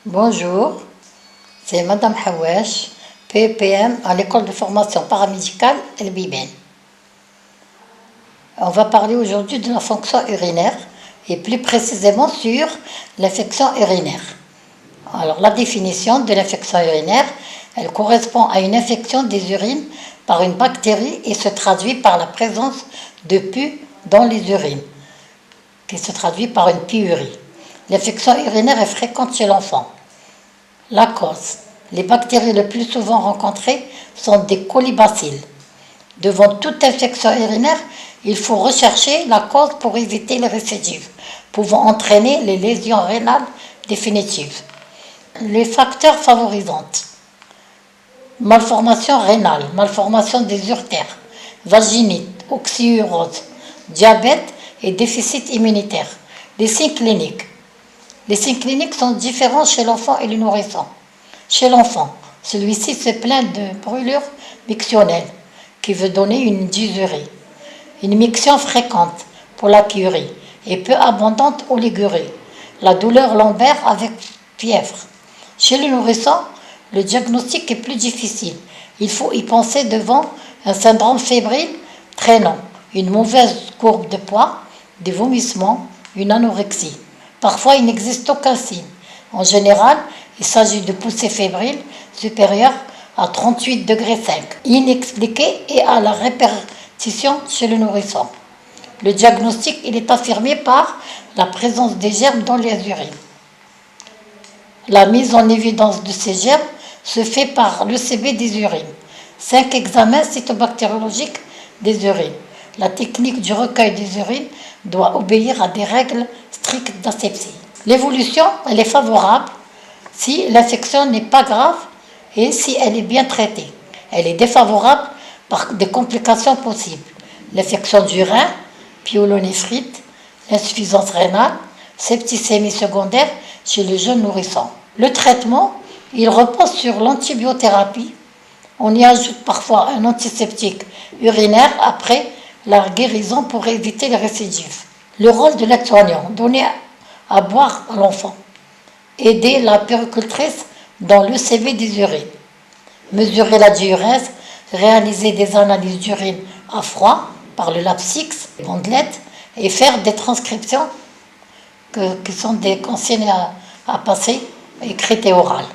Bonjour, c'est Madame Hawash, PEPM à l'école de formation paramédicale El Biben. On va parler aujourd'hui de la fonction urinaire et plus précisément sur l'infection urinaire. Alors la définition de l'infection urinaire, elle correspond à une infection des urines par une bactérie et se traduit par la présence de pus dans les urines, qui se traduit par une pyurie. L'infection urinaire est fréquente chez l'enfant. La cause. Les bactéries les plus souvent rencontrées sont des colibacilles. Devant toute infection urinaire, il faut rechercher la cause pour éviter les récidives, pouvant entraîner les lésions rénales définitives. Les facteurs favorisants. Malformation rénale, malformation des uretères, vaginite, oxyurose, diabète et déficit immunitaire. Les signes cliniques. Les signes cliniques sont différents chez l'enfant et le nourrisson. Chez l'enfant, celui-ci se plaint de brûlure mictionnelle qui veut donner une dysurie. Une miction fréquente pour la pyurie et peu abondante aux ligurie. La douleur lombaire avec fièvre. Chez le nourrisson, le diagnostic est plus difficile. Il faut y penser devant un syndrome fébrile traînant, une mauvaise courbe de poids, des vomissements, une anorexie. Parfois, il n'existe aucun signe. En général, il s'agit de poussées fébriles supérieures à 38,5 degrés, inexpliquées et à la répétition chez le nourrisson. Le diagnostic, il est affirmé par la présence des germes dans les urines. La mise en évidence de ces germes se fait par l'ECB des urines. 5 examens cytobactériologiques des urines. La technique du recueil des urines doit obéir à des règles strictes d'asepsie. L'évolution, elle est favorable si l'infection n'est pas grave et si elle est bien traitée. Elle est défavorable par des complications possibles. L'infection du rein, pyélonéphrite, insuffisance rénale, septicémie secondaire chez les jeunes nourrissons. Le traitement, il repose sur l'antibiothérapie. On y ajoute parfois un antiseptique urinaire après la guérison pour éviter les récidives. Le rôle de l'aide-soignant, donner à boire à l'enfant, aider la puéricultrice dans l'ECB des urines, mesurer la diurèse, réaliser des analyses d'urine à froid par le Lapsix, bandelette, et faire des transcriptions qui sont des consignes à passer écrites et orales.